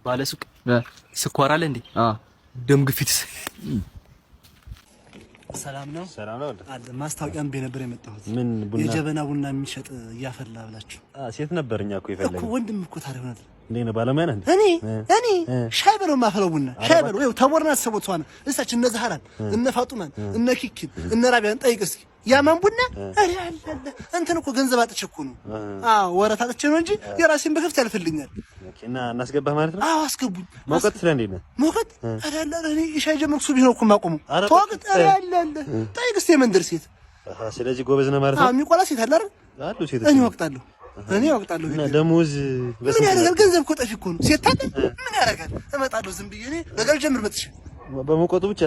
ባለ ሱቅ ስኳር አለ እንዴ? ደም ግፊትስ? ሰላም ነው አለ። ማስታወቂያም ነበር የመጣሁት። ምን ቡና? የጀበና ቡና የሚሸጥ እያፈላ ብላችሁ። ሴት ነበርኛ እኮ ይፈልጋል እኮ ወንድም እኮ ታዲያ ሆነ እንዴ ነው ባለሙያ ነህ? እኔ ሻይ በለው ማፈለው ቡና ሻይ በለው። ይኸው ተቦርና ተሰቦት ሆነ እሳች እነ ዛህራን እነ ፋጡማን እነ ኪኪን እነ ራቢያን ጠይቅ እስኪ። ያማን ቡና አረ አለ እንትን እኮ ገንዘብ አጥቼ እኮ ነው። ወረታ አጥቼ ነው እንጂ የራሴን በከፍት ያልፈልኛል። እና እናስገባህ ማለት ነው? አስገቡኝ። ሞቀት ስለ እንዴት ነው ሞቀት? አረ አለ እኔ ሻይ ጀመርኩ ሱቢ ነው እኮ ማቆሙ። ተወቅት አረ አለ ጠይቅ እስኪ የመንደር ሴት። ስለዚህ ጎበዝ ነው ማለት ነው? የሚቆላ ሴት አለ አይደል? አሉ ሴት እኔ ወቅታለሁ እና ደሞዝ ምን ያደርጋል? ገንዘብ እኮ ጠፊ እኮ ነው። ሴት ታለ ምን ያደርጋል? እመጣለሁ ዝም ብዬ እኔ ነገር ጀምር መጥቼ በሞቀቱ ብቻ።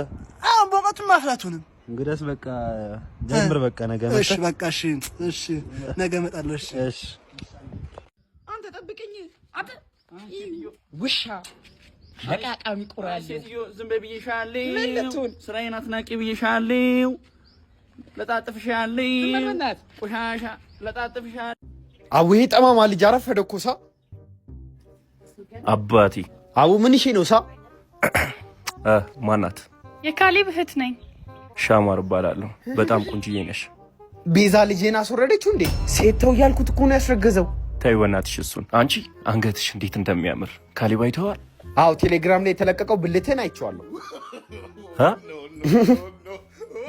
በሞቀቱም ማፍላቱንም እንግዲያስ በቃ ጀምር። በቃ ነገ መጣ። እሺ በቃ እሺ ነገ እመጣለሁ። እሺ አንተ ጠብቀኝ። አተ ውሻ ለቃቃሚ ቁራል ሴትዮ ዝም በይ ብዬሻለሁ። ስራዬን አትናቂ ብዬሻለሁ። ለጣጥፍሻለሁ። ቆሻሻ ለጣጥፍሻለሁ። አቡ ይሄ ጠማማ ልጅ አረፈደ እኮ ሳ አባቴ። አቡ ምን እሺ ነው ሳ ማናት? የካሌብ እህት ነኝ። ሻማር እባላለሁ። በጣም ቁንጅዬ ነሽ። ቤዛ ልጄን አስወረደችው እንዴ? ሴት ተው እያልኩት እኮ ነው ያስረገዘው። ተይ በእናትሽ እሱን። አንቺ አንገትሽ እንዴት እንደሚያምር ካሌብ አይተዋል? አዎ ቴሌግራም ላይ የተለቀቀው ብልትህን አይቼዋለሁ።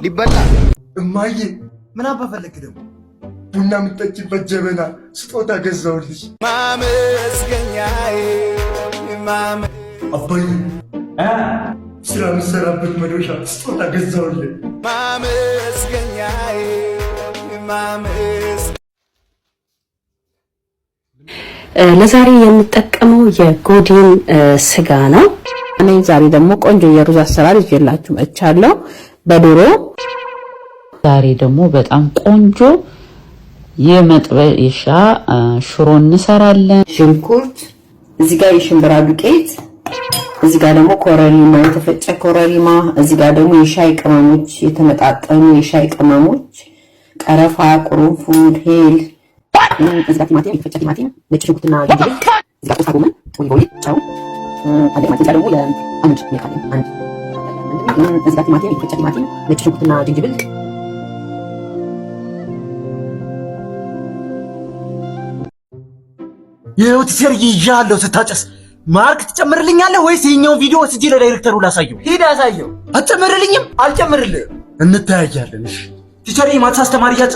ሊበላ እማዬ ምን አባ ፈለክ ደግሞ? ቡና የምጠጪበት ጀበና ስጦታ ገዛሁልሽ። ማመስገኛዬ አባዬ ስራ የምሰራበት መዶሻ ስጦታ ገዛሁልሽ። ማመስገኛዬ ለዛሬ የምጠቀመው የጎድን ስጋ ነው። እኔ ዛሬ ደግሞ ቆንጆ የሩዝ አሰራር ይዤላችሁ መጥቻለሁ በዶሮ። ዛሬ ደግሞ በጣም ቆንጆ የመጥበሻ ሽሮ እንሰራለን። ሽንኩርት፣ እዚህ ጋር የሽምብራ ዱቄት፣ እዚህ ጋር ደግሞ ኮረሪማ፣ የተፈጨ ኮረሪማ፣ እዚህ ጋር ደግሞ የሻይ ቅመሞች፣ የተመጣጠኑ የሻይ ቅመሞች፣ ቀረፋ፣ ቁርንፉድ፣ ሄል፣ እዚህ ጋር ቲማቲም፣ የተፈጨ ቲማቲም፣ ነጭ ሽንኩርትና ዝንጅብል፣ እዚህ ጋር ቆስጣ ጎመን፣ ኦሊቭ ኦይል፣ ጨው፣ አንድ ማለት ደግሞ ለአንድ ያካለ አንድ እዚህ ጋር ቲማቲም፣ የተፈጨ ቲማቲም፣ ነጭ ሽንኩርትና ዝንጅብል ይኸው ቲቸር ይዣለሁ። ስታጨስ ማርክ ትጨምርልኛለህ ወይስ የኛውን ቪዲዮ ወስጄ ለዳይሬክተሩ ላሳየው? ሂድ አሳየው። አትጨምርልኝም? አልጨምርልህም። እንተያያለን። እሺ ቲቸር ማትስ አስተማሪ ያጭ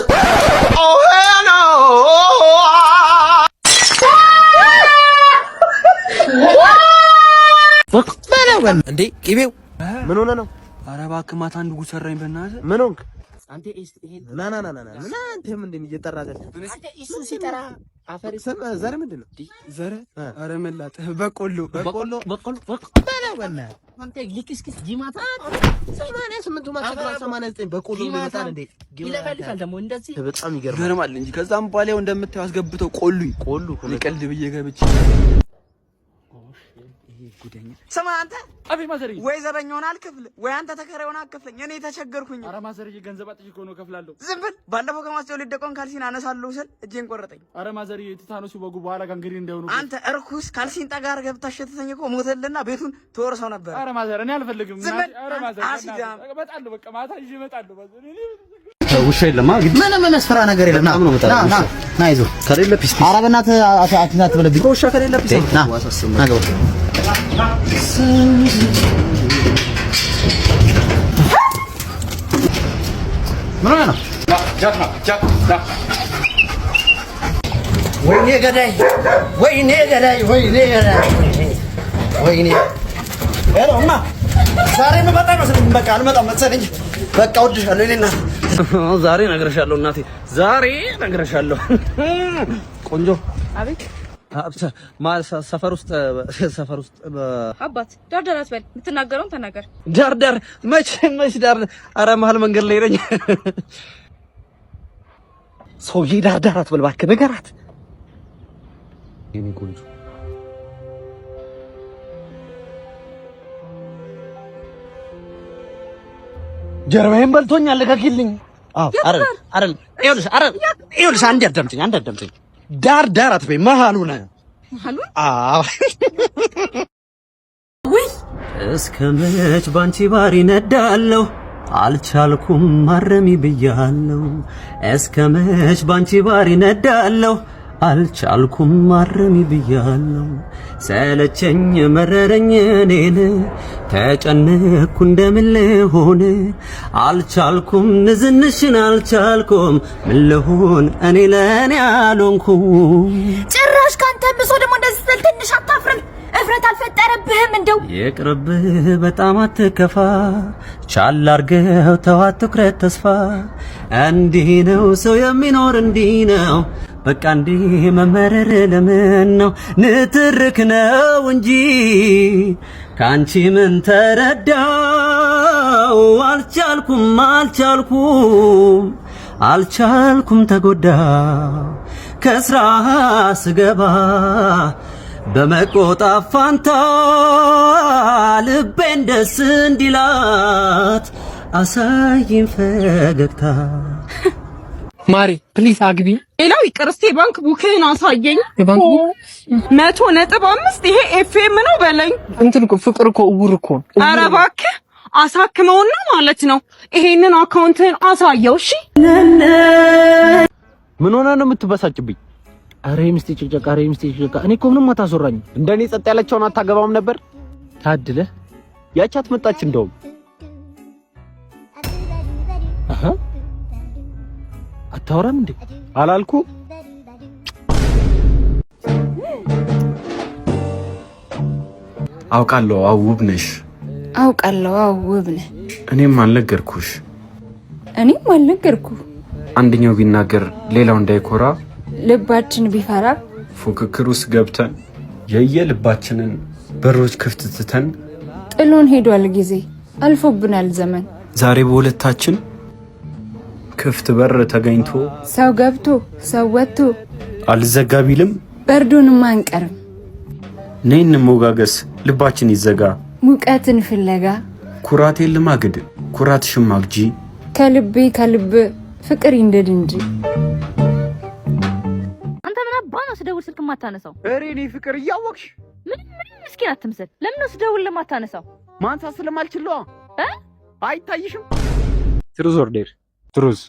እንዴ ቅቤው ምን ሆነ ነው? ኧረ እባክህ ማታ አንድ ጉድ ሰራኝ በእናትህ። ምን ሆንክ? አንተ ና አንተ ምንድን እየጠራህ አንተ እሱ ሲጠራ አፈር ሰማ ዘር ምንድን ነው ዘር? ኧረ መላጥ በቆሎ በለወና አንተ ሊክስክስ ጂማታ 88 ማክሰራ 89 በቆሎ ይመጣል እንዴ? ይለፈልፋል ደግሞ እንደዚህ በጣም ይገርማል እንጂ ከዛም በኋላ እንደምታየው አስገብተው ቆሉ ይቀልድ ብዬ ገብቼ ስማ አንተ አቤት ማዘርዬ፣ ወይ ዘበኛውን አልከፍል ወይ አንተ ተከራዩን አልከፍለኝ። እኔ ተቸገርኩኝ። ኧረ ማዘርዬ ገንዘብ አጥቼ እኮ ነው ከፍላለሁ። ዝም ብል። ባለፈው ከማስጨው ሊደቆን ካልሲን አነሳለሁ ስል እጄን ቆረጠኝ። ኧረ ማዘርዬ ቲታኖሱ በጉ በኋላ ጋንግሪን እንዳይሆኑ አንተ እርኩስ ካልሲን ጠጋር ገብታሽ ተተኝ እኮ ሞተልና ቤቱን ተወርሰው ነበር። ኧረ ማዘር እኔ አልፈልግም። ኧረ ማዘር እመጣለሁ፣ በቃ ማታ ይዤ እመጣለሁ። ማዘር ውሻ የለማ ምንም የሚያስፈራ ነገር የለም። ና ይዞ ከሌለ ፒስ ኧረ በእናትህ አትናት ብለብኝ ውሻ ከሌለ ፒስ ና ገባ ምን ነው ወይኔ ገዳይ ሄሎማ ዛሬ መጣ መስለኝ። በቃ አልመጣም መሰለኝ። በቃ ወድሻለሁ እኔ እናት ዛሬ እነግርሻለሁ እናቴ ዛሬ እነግርሻለሁ። ቆንጆ አቤት ሰፈር ውስጥ አባት ዳርዳር አትበል። የምትናገረውን ተናገር። ዳርዳር መች ዳር? ኧረ መሀል መንገድ ላይ ነኝ። ሰውዬ ዳርዳር አትበል እባክህ ንገራት። የኔ ቆንጆ ጀርባዬን በልቶኛል። ልቀቂልኝ። አዎ አረ ይኸውልሽ አንዴ አዳምጪኝ። ዳር አትበይ መሀሉ ነህ። መሀሉን? አዎ እስከመች ባንቺ ባሪ ነዳለሁ አልቻልኩም ማረሚ ብያለሁ እስከመች ባንቺ ባሪ ነዳለሁ አልቻልኩም ማረሚ ብያለሁ ሰለቸኝ መረረኝ እኔን ተጨነኩ እንደምን ልሆን አልቻልኩም ንዝንሽን አልቻልኩም ምን ልሆን እኔ ለኔ አልሆንኩም ጭራሽ ካንተ ብሶ ደግሞ እንደዚህ ስትል ትንሽ አታፍርም? እፍረት አልፈጠረብህም? እንደው ይቅርብህ በጣም አትከፋ ቻል አርገው ተው አትኩረት ተስፋ እንዲህ ነው ሰው የሚኖር እንዲህ ነው በቃ እንዲህ መመረር ለምን ነው ንትርክ ነው እንጂ ካንቺ ምን ተረዳው አልቻልኩም ተጎዳ ከስራ ስገባ በመቆጣት ፋንታ ልቤን ደስ እንዲላት አሳይን ፈገግታ ማሪ ፕሊስ አግቢ ሌላው ይቅር እስቲ ባንክ ቡክህን አሳየኝ የባንክ 100.5 ይሄ ኤፍኤም ነው በለኝ እንትን እኮ ፍቅር እኮ እውር እኮ ኧረ እባክህ አሳክመውና ማለት ነው ይሄንን አካውንትን አሳየው እሺ ምን ሆነ ነው የምትበሳጭብኝ አሬ ሚስቴ ጭቅጨቃ እኔ እኮ ምንም አታስወራኝ እንደኔ ጸጥ ያለችውን አታገባም ነበር ታድለ ያቻት መጣች እንደውም አታወራም እንዴ አላልኩ አውቃለሁ ውብ ነሽ አውቃለሁ ውብ ነህ እኔም አልነገርኩሽ እኔም አልነገርኩ አንደኛው ቢናገር ሌላው እንዳይኮራ ልባችን ቢፈራ ፉክክር ውስጥ ገብተን የየልባችንን በሮች ክፍት ትተን ጥሎን ሄዷል ጊዜ አልፎብናል ዘመን ዛሬ በሁለታችን ክፍት በር ተገኝቶ ሰው ገብቶ ሰው ወጥቶ አልዘጋ ቢልም በርዶንም አንቀርም ነይን ሞጋገስ ልባችን ይዘጋ ሙቀትን ፍለጋ ኩራቴን ልማግድ ኩራትሽን ማግጂ ከልብ ፍቅር ይንደድ እንጂ አንተ ምን አባና ስደውል ስልክ ማታነሳው እኔ ፍቅር እያወቅሽ ምን ምስኪን አትምሰል ለምን ነው ስደውል ለማታነሳው ማንሳት ስለማልችል ነው አይታይሽም ትሩዝ ኦርደር ትሩዝ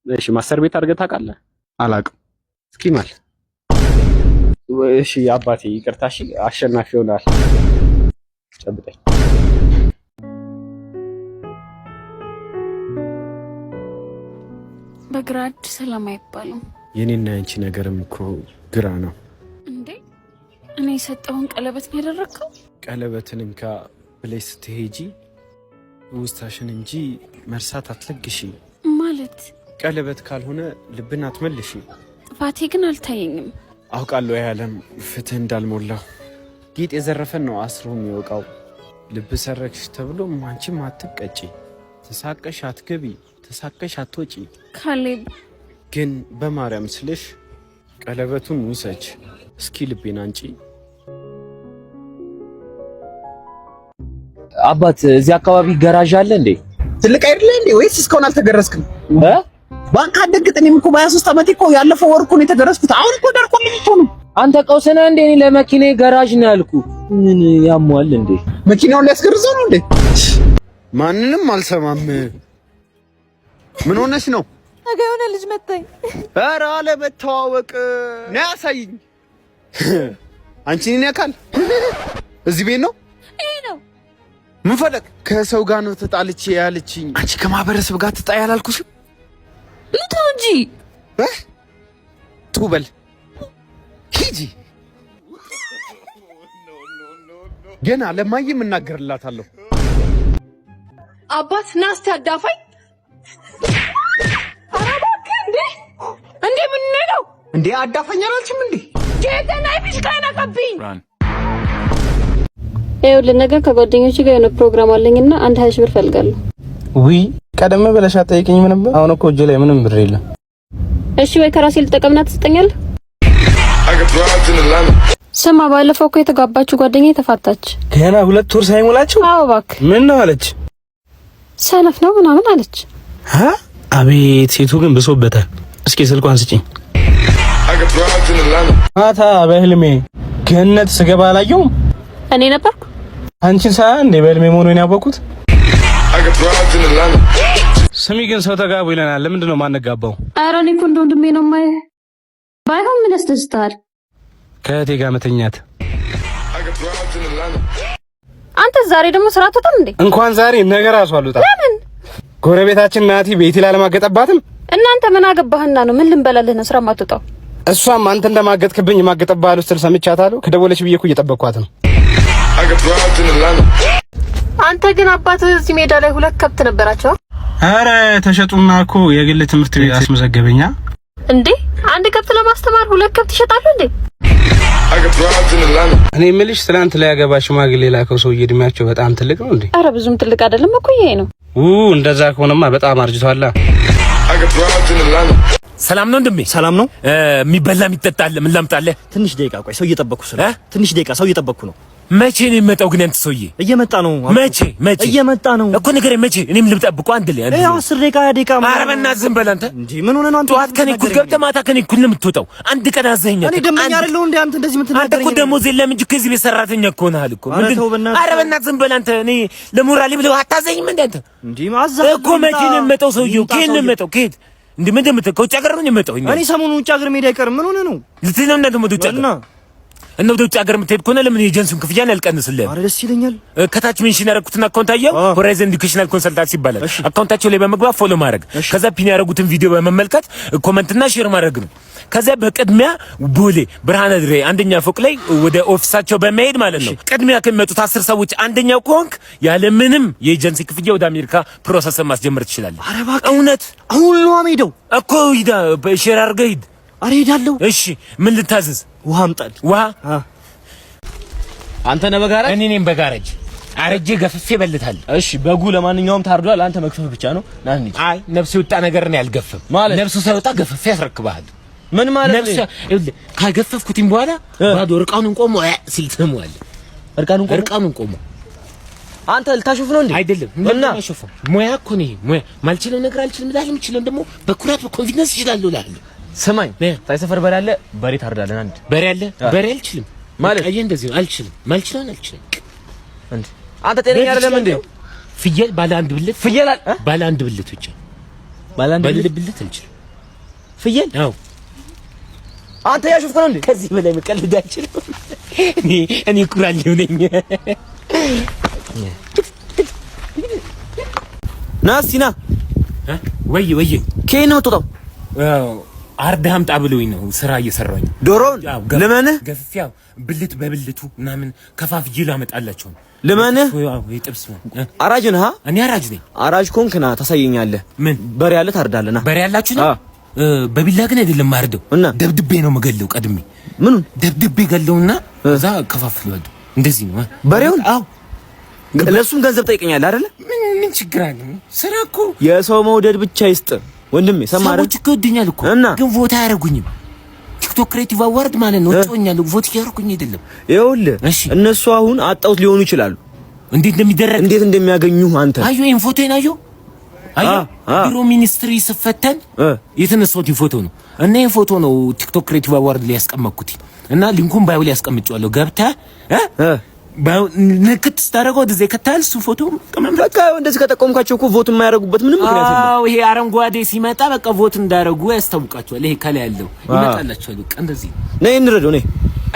እሺ ማስተር ቤት አድርገህ ታውቃለህ አላውቅም እስኪ ማል እሺ አባቴ ይቅርታ እሺ አሸናፊ ሆናል ጨብጠኝ በግራድ ሰላም አይባልም የኔና አንቺ ነገርም እኮ ግራ ነው እንዴ እኔ የሰጠውን ቀለበት ነው ያደረከው ቀለበትን እንካ ብለሽ ስትሄጂ ውስታሽን እንጂ መርሳት አትለግሺ ማለት ቀለበት ካልሆነ ልብን አትመልሺ ጥፋቴ ግን አልታየኝም አውቃለሁ ያለም ፍትህ እንዳልሞላው ጌጥ የዘረፈን ነው አስሮ የሚወቃው ልብ ሰረክሽ ተብሎ አንቺም አትቀጪ ተሳቀሽ አትገቢ ተሳቀሽ አትወጪ ካሌብ ግን በማርያም ስልሽ ቀለበቱን ውሰች እስኪ ልቤን አንጪ አባት እዚህ አካባቢ ጋራዥ አለ እንዴ ትልቅ አይደለ እንዴ ወይስ እስካሁን አልተገረስክም ባንክ አደግጠኝም እኮ በ23 ዓመት እኮ ያለፈው ወር እኮ ነው የተገረስኩት አሁን እኮ ደርቆልኝ እኮ ነው አንተ ቀውሰና እንዴ እኔ ለመኪናዬ ጋራዥ ነው ያልኩ ምን ያሟል እንዴ መኪናውን ሊያስገርዘው ነው እንዴ ማንንም አልሰማም ምን ሆነሽ ነው ነገ የሆነ ልጅ መጣኝ ኧረ አለ መተዋወቅ ነው ያሳይኝ አንቺ ነኝ ያካል እዚህ ቤት ነው ይሄ ነው ምን ፈለግ ከሰው ጋር ነው ተጣልቼ ያለችኝ አንቺ ከማህበረሰብ ጋር ተጣይ ያላልኩሽም ልተው እንጂ ቱበል ሂጂ ገና ለማየም እናገርላታለሁ አባት ናስቲ አዳፋኝ አራባክ እንዴ ምን ነው እንዴ አዳፋኝ አላልሽም እንዴ ጌታና ይብሽ ካይናቀብኝ ይኸውልህ ነገ ከጓደኞቼ ጋር የሆነ ፕሮግራም አለኝና 120 ብር ፈልጋለሁ ውይ ቀደም ብለሽ አትጠይቂኝም ነበር አሁን እኮ እጄ ላይ ምንም ብር የለም እሺ ወይ ከራሴ ልጠቀምና ትሰጠኛለህ ስማ ባለፈው እኮ የተጋባችሁ ጓደኛዬ ተፋታች ገና 2 ወር ሳይሞላችሁ አዎ እባክህ ምን ነው አለች ሰነፍ ነው ምናምን አለች አቤት ሴቱ ግን ብሶበታል እስኪ ስልኳን ስጪኝ ማታ በህልሜ ገነት ስገባ አላየሁም እኔ ነበርኩ አንቺን ሳያ እንደ በልሜ መሆኑን ያወቁት። ስሚ ግን ሰው ተጋቡ ይለናል። ለምንድን ነው ማንጋባው? ኧረ እኔ እኮ እንደ ወንድሜ ነው የማየህ። ባይሆን ምን ያስደስታል? ከእህቴ ጋር መተኛት። አንተ ዛሬ ደግሞ ስራ አትወጣም እንዴ? እንኳን ዛሬ ነገ ራሱ አልወጣም። ለምን? ጎረቤታችን ናቲ ቤቴ ላለማገጠባትም። እናንተ ምን አገባህና ነው? ምን ልንበላልህ ነው ስራ ማትወጣው? እሷም አንተ እንደማገጥክብኝ የማገጠባለሁ ስትል ሰምቻታለሁ። ከደወለች ብዬ እኮ እየጠበቅኳት ነው። አንተ ግን አባትህ እዚህ ሜዳ ላይ 2 ከብት ነበራቸው። አረ ተሸጡና እኮ የግል ትምህርት ቤት አስመዘገበኛ። እንዴ አንድ ከብት ለማስተማር 2 ከብት ይሸጣሉ እንዴ? እኔ የምልሽ ትናንት ላይ ያገባ ሽማግሌ ላከው ሰውዬ እድሜያቸው በጣም ትልቅ ነው እንዴ? አረ ብዙም ትልቅ አይደለም እኮ ይሄ ነው። እንደዛ ከሆነማ በጣም አርጅቷላ። ሰላም ነው እንደምይ? ሰላም ነው። የሚበላ የሚጠጣ አለ? ምን ላምጣልህ? ትንሽ ደቂቃ ቆይ፣ ሰው እየጠበቅኩ ትንሽ ደቂቃ ሰው እየጠበቅኩ ነው። መቼ ነው የሚመጣው ግን አንተ ሰውዬ? እየመጣ ነው። መቼ እየመጣ ነው እኮ ንገረኝ። መቼ? እኔም ልጠብቀው አንድ ላይ 10 ደቂቃ 20 ደቂቃ። ኧረ በእናትህ ዝም በል አንተ። እንዴ ምን ሆነ ነው አንተ? ጠዋት ከኔ እኩል ገብተህ ማታ ከኔ እኩል ነው የምትወጣው። አንድ ቀን አዘኸኛል። እኔ ደመኛ አይደለሁ እንዴ አንተ እንደዚህ የምትናገረኝ? አንተ እኮ ደሞዝ የለም እንጂ ከዚህ ቤት ሰራተኛ እኮ ነህ እኮ። ኧረ በእናትህ ዝም በል አንተ። እኔ ለሞራሌ ብለህ አታዘኝም እንዴ አንተ? እንዴ ማዘህ እኮ መቼ ነው የሚመጣው ሰውዬው? ከየት ነው የሚመጣው? ከየት እንዴ ምን እንደምትል ከውጭ ሀገር ነው የሚመጣው? እኔ ሰሞኑን ውጭ ሀገር መሄድ አይቀርም። ምን ሆነ ነው ልትሄድ ነው? እና ደግሞ ወደ ውጭ ሀገር እና ወደ ውጭ ሀገር የምትሄድ ከሆነ ለምን የኤጀንሲውን ክፍያ ያልቀንስልህ? ኧረ ደስ ይለኛል። ከታች ሜንሽን ያደረኩትን አካውንት አየው። ሆራይዘን ኤዱኬሽናል ኮንሰልታንሲ ይባላል። አካውንታቸው ላይ በመግባት ፎሎ ማድረግ፣ ከዛ ፒን ያደረጉትን ቪዲዮ በመመልከት ኮመንትና ሼር ማድረግ ነው። ከዛ በቅድሚያ ቦሌ ብርሃነ ድሬ አንደኛ ፎቅ ላይ ወደ ኦፊሳቸው በመሄድ ማለት ነው ቅድሚያ ከሚመጡት 10 ሰዎች አንደኛው ከሆንክ ያለ ምንም የኤጀንሲ ክፍያ ወደ አሜሪካ ፕሮሰስ ማስጀመር ትችላለህ። ኧረ እባክህ እውነት አሁን ነው የምሄደው እኮ ሂዳ ሼር አድርገህ ሂድ። ኧረ ሄዳለሁ። እሺ ምን ልታዘዝ? ውሃ አምጣልኝ። ውሃ አንተ ነህ በጋራጅ? እኔ ነኝ በጋራጅ። አረጄ ገፍፌ በልታለሁ። እሺ በጉ ለማንኛውም ታርዷል። አንተ መክፈፍ ብቻ ነው። ና እንሂድ። አይ ነፍስ ይወጣ ነገር ነው ያልገፈም ማለት ነፍሱ ሳይወጣ ገፍፌ ያስረክብሃል። ምን ማለት ነው? ነፍስ ካገፈፍኩትም በኋላ ባዶ እርቃኑን ቆሞ ሲል ትሰማዋለህ። እርቃኑን ቆሞ አንተ ልታሾፍ ነው እንዴ? አይደለም እና ማሾፍ ሙያ እኮ ነው። ሙያ ማልችለው ነገር አልችልም እላለሁ። የምችለው ደግሞ በኩራት በኮንፊደንስ እችላለሁ እላለሁ። ስማኝ ሳይሰፈር በሬ አለ። በሬ ታርዳለህ። አንድ በሬ አለ። በሬ አልችልም ማለት አይ እንደዚህ ነው። አልችልም ማልችለውን አልችልም። እንዴ አንተ ጤነኛ አይደለም እንዴ? ፍየል ባለ አንድ ብልት ፍየል ባለ አንድ ብልት ብቻ ባለ አንድ ብልት አልችልም። ፍየል አዎ። አንተ ያሾፍክ ነው እንዴ? ከዚህ በላይ መቀለድ አልችልም። እኔ ኩራሌው ነኝ። ናስቲና ወይ ከየት ነው የምትወጣው? አርደህ አምጣ ብሎኝ ነው ስራ እየሰራሁኝ። ዶሮውን ልመንህ ገፍፊያው ብልት በብልቱ ምናምን ከፋፍዬ ላመጣላቸው ነው። ልመንህ የጥብስ አራጅ ነህ? እኔ አራጅ ነኝ። አራጅ ኮንክ ና ታሳየኛለህ። ምን በሬ ያለ ታርዳለህ? ና በሬ ያላችሁ ነው? በቢላ ግን አይደለም ማርደው እና ደብድቤ ነው መገለው። ቀድሜ ምኑን ደብድቤ ገለውና እዛ ከፋፍለዋለሁ። እንደዚህ ነው በሬውን። አዎ ለሱም ገንዘብ ጠይቀኛለህ አይደለ? ምን ችግር አለ? ስራ እኮ የሰው መውደድ ብቻ ይስጥ ወንድሜ። ሰማረ ሰዎች እኮ ይወዱኛል እኮ ግን ቮት አያደርጉኝም። ቲክቶክ ክሬቲቭ አዋርድ ማለት ነው ወጥቶኛል። ቮት እያደረጉኝ አይደለም። ይኸውልህ እነሱ አሁን አጣውት ሊሆኑ ይችላሉ። እንዴት እንደሚደረግ እንዴት እንደሚያገኙ አንተ አዩ ይሄን ፎቶዬን አዩ ቢሮ ሚኒስትሪ ስፈተን የተነሳሁት ፎቶ ነው እና ይሄን ፎቶ ነው ቲክቶክ ክሬቲቭ አዋርድ ላይ ያስቀመጥኩት እና ሊንኩን ባይብል ላይ ያስቀምጫለሁ። ገብተህ ንክት ስታደርገው ወደዚህ ከታል እሱ ፎቶ በቃ እንደዚህ ከጠቆምካቸው እኮ ቮት የማያደርጉበት ምንም ምክንያት የለም። አዎ ይሄ አረንጓዴ ሲመጣ በቃ ቮት እንዳደረጉ ያስታውቃቸዋል። ይሄ ከላይ ያለው ይመጣላቸዋል። በቃ እንደዚህ ነይ እንረዳው። ነይ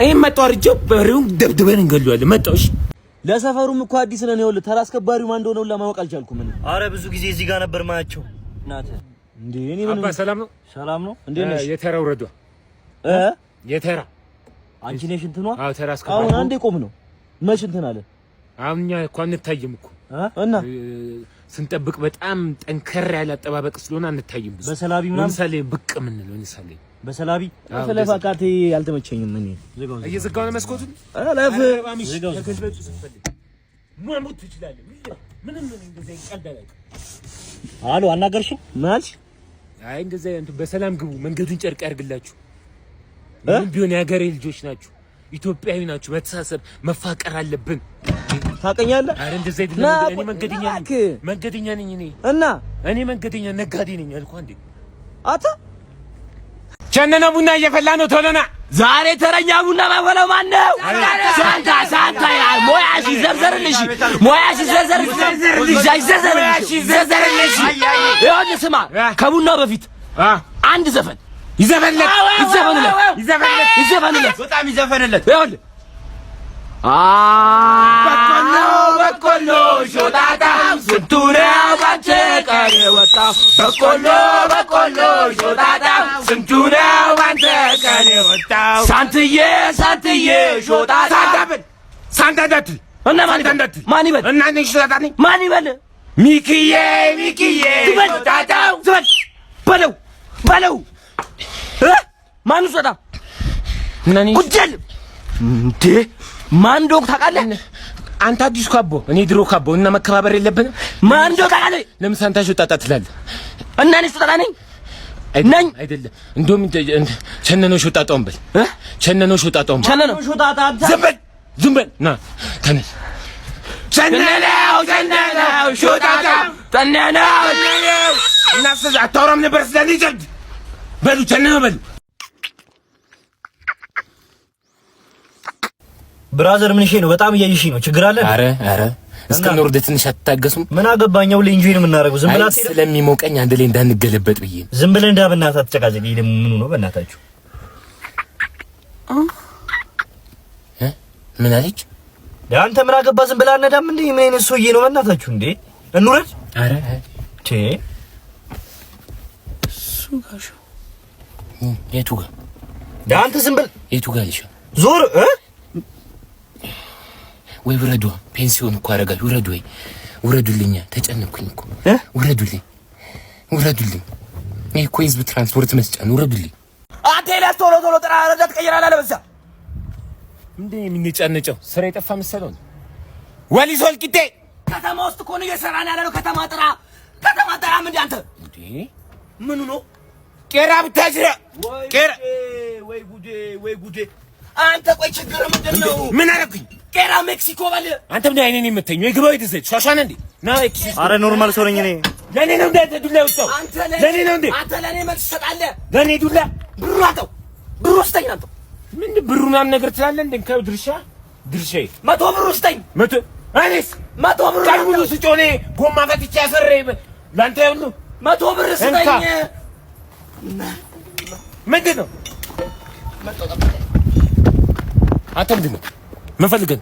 ይሄን መጣው አርጀው በሬውን ደብድበን እንገለዋለን። መጣው እሺ ለሰፈሩም እኮ አዲስ ነን። ይኸውልህ ተራ አስከባሪው ማን እንደሆነ ለማወቅ አልቻልኩም። እኔ አረ ብዙ ጊዜ እዚህ ጋር ነበር ማያቸው። እናቴ እንዴ እኔ ምን አባ ሰላም ነው? ሰላም ነው። እንዴት ነሽ? የተራ ወረዷ የተራ አንቺ ነሽ እንትኗ? አዎ ተራ አስከባሪ። አሁን አንዴ ቆም ነው መች እንትን አለ። አሁን እኛ እኮ አንታይም እኮ እና ስንጠብቅ በጣም ጠንከር ያለ አጠባበቅ ስለሆነ አንታይም። ብዙ በሰላቢ ምናምን ለምሳሌ ብቅ ምን ነው ለምሳሌ በሰላቢ ስለፋቃቴ ያልተመቸኝም። ምን እየዘጋው ነው መስኮቱን አላፍ ዘጋው ተከልበጭ ስፈልግ ማሙት ትችላለህ። ምን እንደዚህ ቀልዳለህ? አሎ አናገርሽ ማልሽ? አይ እንደዚህ እንትን በሰላም ግቡ። መንገዱን ጨርቅ ያርግላችሁ። ምን ቢሆን የሀገሬ ልጆች ናችሁ፣ ኢትዮጵያዊ ናችሁ። መተሳሰብ መፋቀር አለብን። ታውቀኛለህ? አረ እንደዚህ አይደለም። እኔ መንገደኛ ነኝ እና እኔ መንገደኛ ነጋዴ ነኝ አልኩህ እንዴ። አታ ቸነነ ቡና እየፈላ ነው። ቶሎ ና ዛሬ ተረኛ ቡና ማፈለው ማን ነው? ሳንታ ይላል። ሞያሽ ይዘርዘርልሽ፣ ሞያሽ ይዘርዘርልሽ። ይኸውልህ ስማ፣ ከቡናው በፊት አንድ ዘፈን ይዘፈንለት። በጣም ይዘፈንለት። ይኸውልህ በቆሎ ሾጣጣ ስንቱ ነው ባንተ ቀን ወጣው። በቆሎ ሾጣጣ ስንቱ ነው ባንተ ቀን ወጣው። ሳንትዬ ሾጣጣ ሳንታዳት እና ማን ይበል እና ነሽ ሾጣጣ ነኝ ማን ይበል ሚኪዬ ሾጣጣው በለው ማን ሾጣ ቁጀል እንዴ ማን ዶክ ታውቃለህ? አንተ አዲስ ካቦ እኔ ድሮ ካቦ እና መከባበር የለብንም። ማን ዶክ ታውቃለህ? ለምን ሳንታ ሾጣጣ ትላለህ? እና እኔ ሾጣጣ ነኝ አይደለም። እንደውም ቸነነው ሾጣጣውን በል ቸነነው ሾጣጣውን ቸነነው ሾጣጣ ዝም በል ና ተነስ። ቸነነው ሾጣጣ ቸነነው እና ስለዚህ አታወራም ነበር ስለዚህ ጀድ በሉ ቸነነው በሉ። ብራዘር ምን ነው? በጣም እያየሽ ነው። ችግር አለ? አረ እስከ ኖር ወደ ትንሽ አትታገሱም? ምን አገባኛው? ለኢንጆይ ነው የምናደርገው። ዝም ብላ ስለሚሞቀኝ አንድ ላይ እንዳንገለበጥ ብዬ ዝም ብለን እንዳብናታ ተጨቃጨቂ። ደግሞ ምኑ ነው በእናታችሁ? ምን አለች? አንተ ምን አገባ? ዝም ብላ አነዳም እንዴ? ምን አይነት ሰውዬ ነው በእናታችሁ እንዴ? እንውረድ። አረ ሱጋሹ የቱ ጋር አንተ ዝም ብል የቱ ጋር ልሽ ዞር ወይ ውረዱ። ፔንሲዮን እኮ አደርጋለሁ። ውረዱ ወይ ውረዱልኛ። ተጨነኩኝ እኮ ውረዱልኝ። ይሄ እኮ ህዝብ ትራንስፖርት መስጫ ነው። ውረዱልኝ። አንተ ለስ ቶሎ ጥራ ረዳት ቀይራላ ለበዛ እንዴ የሚነጫነጨው ስራ የጠፋ መሰለው። ወሊሶ ወልቂጤ ከተማ ውስጥ እኮ ነው እየሰራን ያለነው። ከተማ ጥራ ምን እንደ አንተ እንዴ ምኑ ነው? ቄራ ብታጅራ ቄራ ወይ ጉዴ አንተ ቆይ ችግር ምንድነው? ምን አደረኩኝ? ቄራ ሜክሲኮ ባለ አንተ ምን አይኔን የምትተኝ ወይ ግባው ይተሰጭ ሻሻን እንዴ ና ኤክሲስ። አረ ኖርማል ሰው ነኝ እኔ። ለኔ ነው እንደ ዱላ ወጣው። ለኔ ነው እንደ አንተ ለኔ መልስ ትሰጣለህ። ለኔ ዱላ ብሩ አጣው ብሩ ወስደኝ አንተ ምን ብሩናም ነገር ትላለህ እንዴ? ድርሻዬ 100 ብር ወስደኝ። 100 እኔስ 100 ብር ቀልቡሉ ስጮኔ ጎማ ፈትቼ ያሰረ ላንተ ሁሉ 100 ብር ስጠኝ። ምንድን ነው አንተ ምንድን ነው ምን ፈልገህ?